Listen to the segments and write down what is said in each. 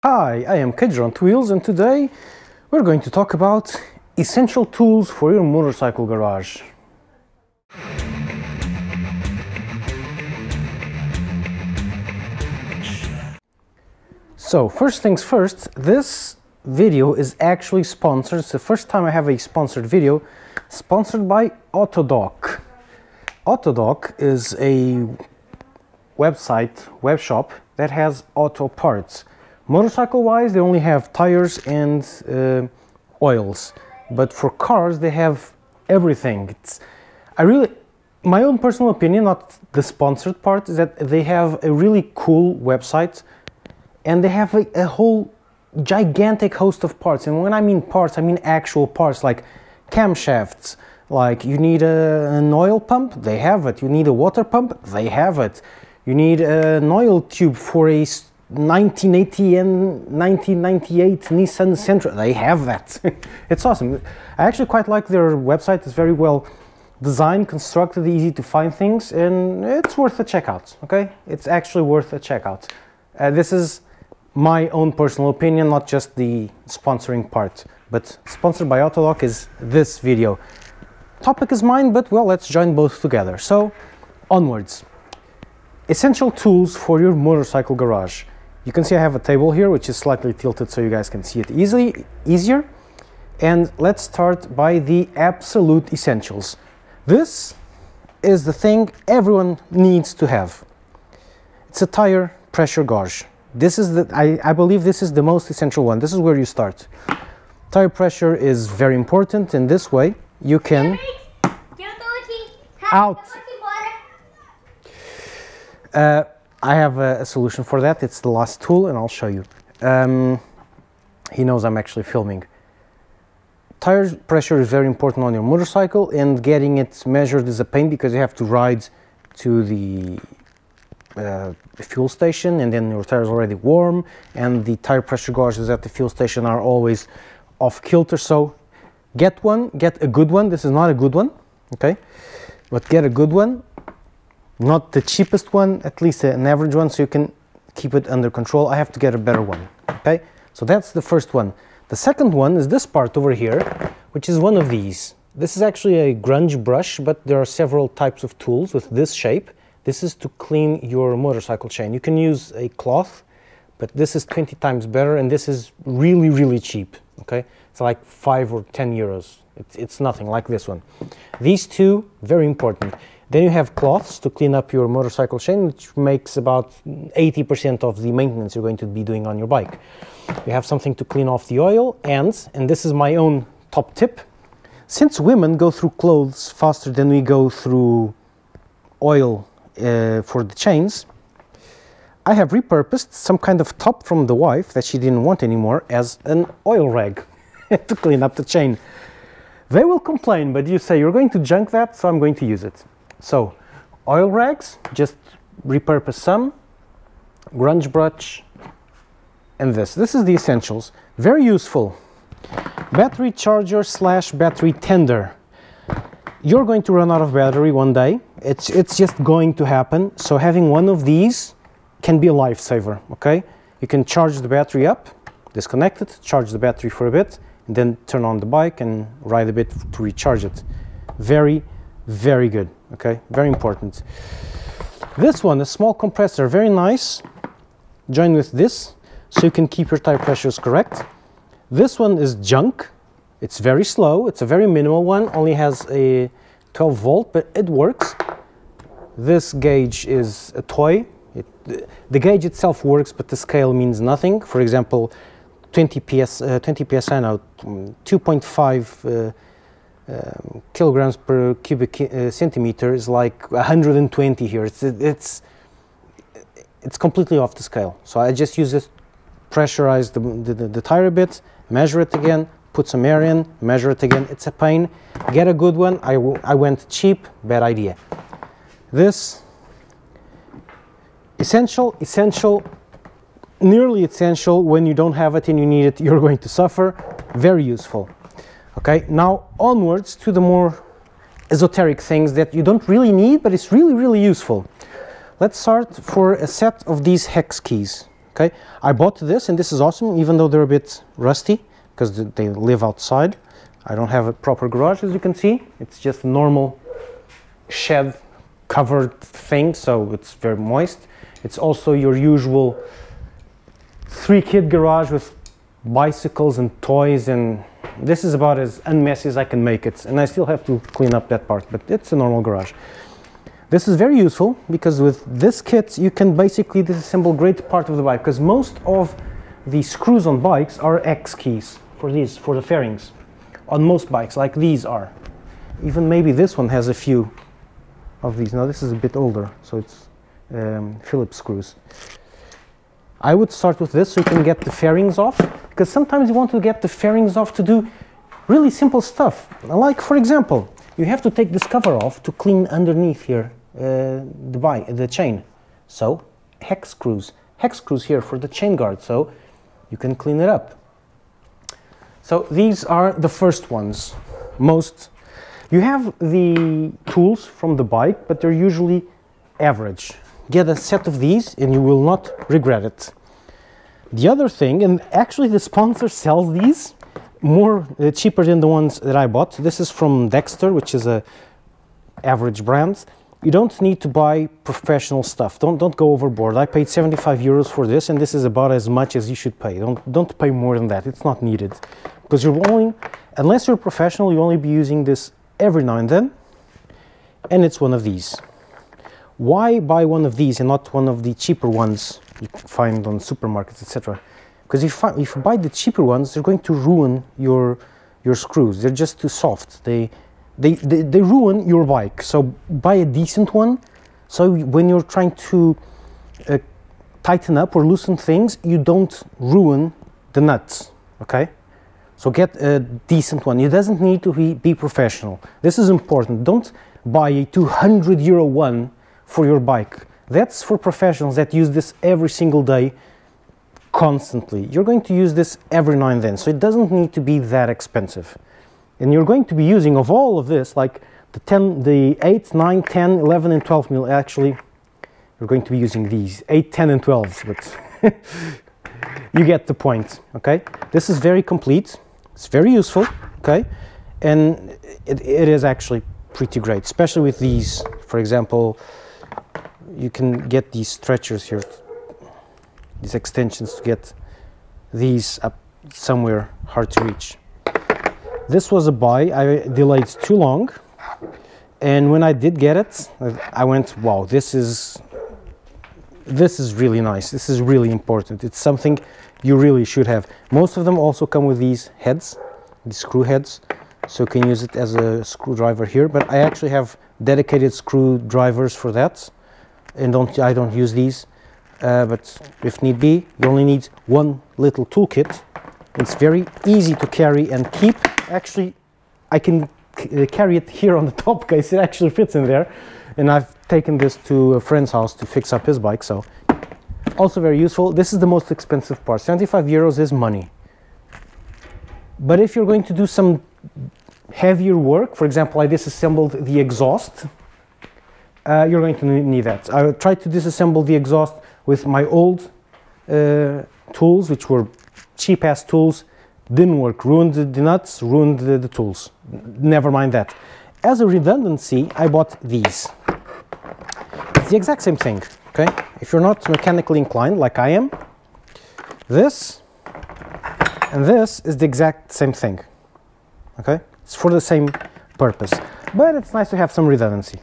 Hi, I am Kedger on Wheels, and today we're going to talk about essential tools for your motorcycle garage. So first things first, this video is actually sponsored. It's the first time I have a sponsored video, sponsored by Autodoc. Autodoc is a web shop that has auto parts. Motorcycle wise, they only have tires and oils, but for cars they have everything. My own personal opinion, not the sponsored part, is that they have a really cool website and they have a whole gigantic host of parts. And when I mean parts, I mean actual parts, like camshafts. Like you need an oil pump, they have it. You need a water pump, they have it. You need an oil tube for a 1980 and 1998 Nissan Sentra, they have that. It's awesome. I actually quite like their website. It's very well designed, constructed, easy to find things, and it's worth a checkout. Okay, it's actually worth a checkout. This is my own personal opinion, not just the sponsoring part, but sponsored by Autodoc is this video. Topic is mine, but well, let's join both together. So onwards. Essential tools for your motorcycle garage. You can see I have a table here which is slightly tilted so you guys can see it easier. And let's start by the absolute essentials. This is the thing everyone needs to have. It's a tire pressure gauge. This is I believe this is the most essential one. This is where you start. Tire pressure is very important, and this way you can out. I have a solution for that. It's the last tool, and I'll show you. He knows I'm actually filming. Tire pressure is very important on your motorcycle, and getting it measured is a pain because you have to ride to the fuel station, and then your tire is already warm, and the tire pressure gauges at the fuel station are always off kilter. So get a good one. This is not a good one, okay? But get a good one. Not the cheapest one, at least an average one, so you can keep it under control. I have to get a better one, okay? So that's the first one. The second one is this part over here, which is one of these. This is actually a grunge brush, but there are several types of tools with this shape. This is to clean your motorcycle chain. You can use a cloth, but this is 20 times better, and this is really, really cheap, okay? It's like 5 or 10 euros. It's nothing like this one. These two, very important. Then you have cloths to clean up your motorcycle chain, which makes about 80% of the maintenance you're going to be doing on your bike. You have something to clean off the oil, and this is my own top tip, since women go through clothes faster than we go through oil for the chains, I have repurposed some kind of top from the wife that she didn't want anymore as an oil rag to clean up the chain. They will complain, but you say you're going to junk that, so I'm going to use it. So, oil rags, just repurpose some, grunge brush, and this. This is the essentials. Very useful. Battery charger / battery tender. You're going to run out of battery one day. It's just going to happen. So having one of these can be a lifesaver, okay? You can charge the battery up, disconnect it, charge the battery for a bit, and then turn on the bike and ride a bit to recharge it. Very, very good, okay? Very important. This one, a small compressor, very nice. Join with this, so you can keep your tire pressures correct. This one is junk. It's very slow. It's a very minimal one, only has a 12 volt, but it works. This gauge is a toy. The gauge itself works, but the scale means nothing. For example, 20 psi now, 2.5 kilograms per cubic centimeter is like 120 here. It's completely off the scale. So I just use this, pressurize the tire a bit, measure it again, put some air in, measure it again. It's a pain. Get a good one. I went cheap, bad idea. This essential, nearly essential. When you don't have it and you need it, you're going to suffer. Very useful. Okay, now onwards to the more esoteric things that you don't really need, but it's really, really useful. Let's start for a set of these hex keys. Okay, I bought this, and this is awesome, even though they're a bit rusty because they live outside. I don't have a proper garage, as you can see. It's just a normal shed covered thing, so it's very moist. It's also your usual 3-kid garage with bicycles and toys, and this is about as unmessy as I can make it, and I still have to clean up that part, but it's a normal garage. This is very useful because with this kit you can basically disassemble great part of the bike, because most of the screws on bikes are X keys for the fairings on most bikes, like these are. Even maybe this one has a few of these. Now this is a bit older, so it's Phillips screws. I would start with this so you can get the fairings off, because sometimes you want to get the fairings off to do really simple stuff. Like, for example, you have to take this cover off to clean underneath here the chain. So hex screws here for the chain guard, so you can clean it up. So these are the first ones. You have the tools from the bike, but they're usually average. Get a set of these and you will not regret it. The other thing, and actually the sponsor sells these more cheaper than the ones that I bought. This is from Dexter, which is a average brand. You don't need to buy professional stuff. Don't go overboard. I paid 75 euros for this, and this is about as much as you should pay. Don't pay more than that. It's not needed, because unless you're professional, you'll only be using this every now and then, and it's one of these. Why buy one of these and not one of the cheaper ones you can find on supermarkets, etc.? Because if you buy the cheaper ones, they're going to ruin your screws. They're just too soft. They ruin your bike. So buy a decent one, so when you're trying to tighten up or loosen things, you don't ruin the nuts, okay? So get a decent one. It doesn't need to be professional. This is important. Don't buy a 200 euro one for your bike. That's for professionals that use this every single day, constantly. You're going to use this every now and then, so it doesn't need to be that expensive. And you're going to be using, of all of this, like the 8, 9, 10, 11 and 12 mil. Actually, you're going to be using these 8, 10 and 12, but you get the point, okay? This is very complete. It's very useful, okay? And it is actually pretty great, especially with these. For example, you can get these stretchers here, these extensions, to get these up somewhere hard to reach. This was a buy. I delayed too long, and when I did get it, I went, wow, this is really nice. This is really important. It's something you really should have. Most of them also come with these heads, these screw heads, so you can use it as a screwdriver here, but I actually have dedicated screwdrivers for that, and I don't use these, but if need be, you only need one little toolkit. It's very easy to carry and keep. Actually, I can carry it here on the top case. It actually fits in there, and I've taken this to a friend's house to fix up his bike, so also very useful. This is the most expensive part. 75 euros is money. But if you're going to do some heavier work, for example, I disassembled the exhaust, you're going to need that. I tried to disassemble the exhaust with my old tools, which were cheap-ass tools. Didn't work. Ruined the nuts, ruined the tools. Never mind that. As a redundancy, I bought these. It's the exact same thing, okay? If you're not mechanically inclined, like I am, this and this is the exact same thing, okay? It's for the same purpose, but it's nice to have some redundancy.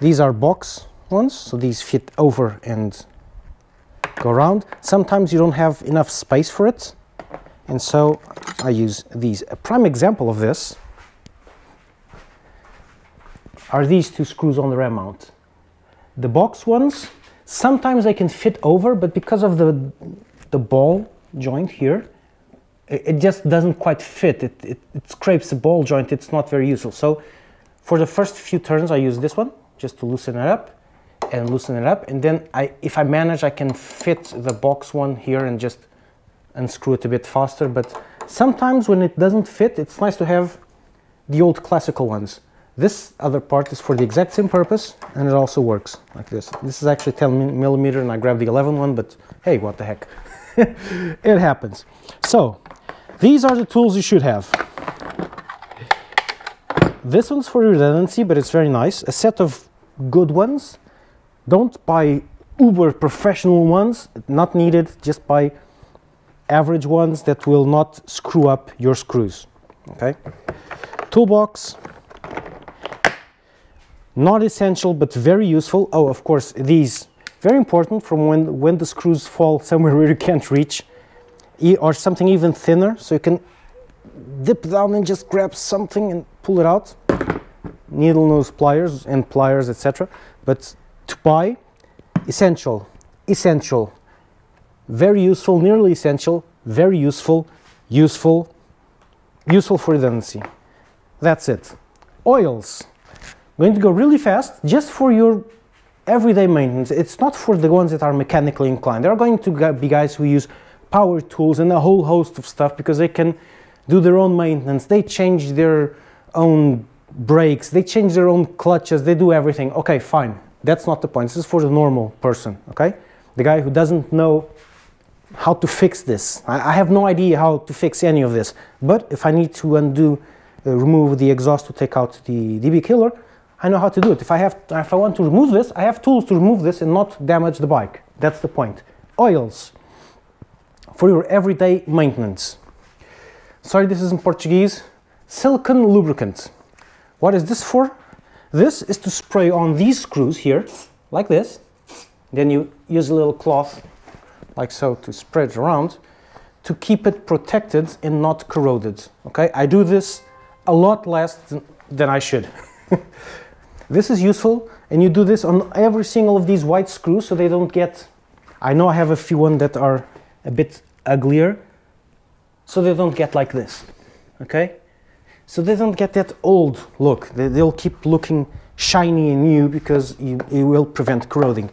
These are box ones, so these fit over and go around. Sometimes you don't have enough space for it, and so I use these. A prime example of this are these two screws on the ram mount. The box ones, sometimes they can fit over, but because of the ball joint here, it just doesn't quite fit. It scrapes the ball joint. It's not very useful. So for the first few turns, I use this one just to loosen it up and loosen it up, and then if I manage, I can fit the box one here and just unscrew it a bit faster. But sometimes when it doesn't fit, it's nice to have the old classical ones. This other part is for the exact same purpose, and it also works like this. This is actually 10 millimeter, and I grabbed the 11 one, but hey, what the heck. It happens. So, these are the tools you should have. This one's for redundancy, but it's very nice. A set of good ones. Don't buy uber professional ones, not needed. Just buy average ones that will not screw up your screws. Okay? Toolbox. Not essential, but very useful. Oh, of course, these. Very important from when the screws fall somewhere where you can't reach. Or something even thinner, so you can dip down and just grab something and pull it out. Needle nose pliers and pliers, etc. But to buy, essential, essential, very useful, nearly essential, very useful, useful, useful for redundancy. That's it. Oils. I'm going to go really fast, just for your everyday maintenance. It's not for the ones that are mechanically inclined. There are going to be guys who use power tools and a whole host of stuff because they can do their own maintenance. They change their own brakes, they change their own clutches, they do everything. Okay, fine. That's not the point. This is for the normal person, okay? The guy who doesn't know how to fix this. I have no idea how to fix any of this. But if I need to remove the exhaust to take out the DB killer, I know how to do it. If I want to remove this, I have tools to remove this and not damage the bike. That's the point. Oils. For your everyday maintenance. Sorry, this is in Portuguese. Silicone lubricant. What is this for? This is to spray on these screws here, like this. Then you use a little cloth, like so, to spread it around, to keep it protected and not corroded. Okay, I do this a lot less than I should. This is useful, and you do this on every single of these white screws so they don't get... I know I have a few ones that are a bit uglier, so they don't get like this, okay? So they don't get that old look. They'll keep looking shiny and new because it will prevent corroding.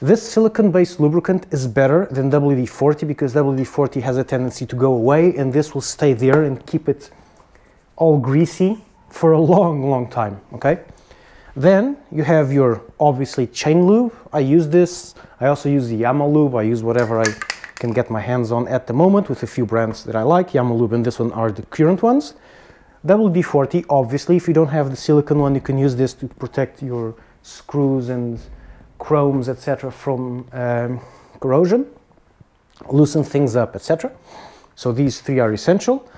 This silicone-based lubricant is better than WD-40 because WD-40 has a tendency to go away, and this will stay there and keep it all greasy for a long, long time, okay? Then you have your, obviously, chain lube. I use this. I also use the Yama lube. I use whatever I can get my hands on at the moment with a few brands that I like. Yama lube and this one are the current ones. WD-40, obviously, if you don't have the silicone one, you can use this to protect your screws and chromes, etc. from corrosion, loosen things up, etc. So these three are essential.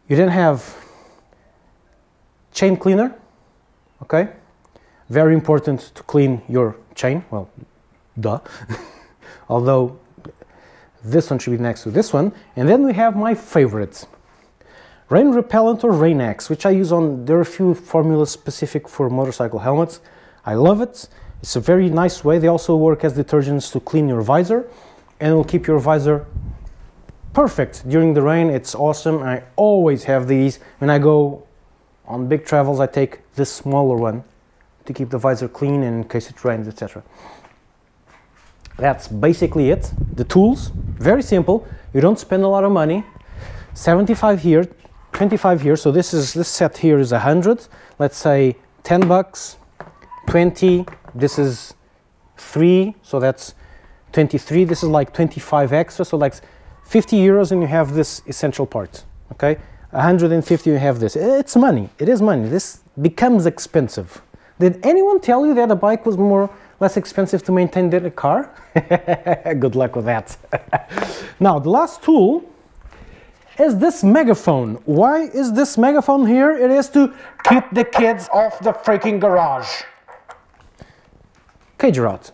You then have chain cleaner, okay? Very important to clean your chain, well, duh. Although this one should be next to this one. And then we have my favorite, rain repellent or Rain X, which I use on, there are a few formulas specific for motorcycle helmets. I love it. It's a very nice way. They also work as detergents to clean your visor, and it will keep your visor perfect during the rain. It's awesome. I always have these. When I go on big travels, I take this smaller one to keep the visor clean and in case it rains, etc. That's basically it. The tools, very simple. You don't spend a lot of money. 75 here, 25 here. So this set here is 100. Let's say 10 bucks, 20. This is 3, so that's 23. This is like 25 extra, so like 50 euros, and you have this essential part. Okay, 150, you have this. It's money. It is money. This becomes expensive. Did anyone tell you that a bike was less expensive to maintain than a car? Good luck with that. Now, the last tool is this megaphone. Why is this megaphone here? It is to keep the kids off the freaking garage. Cage route.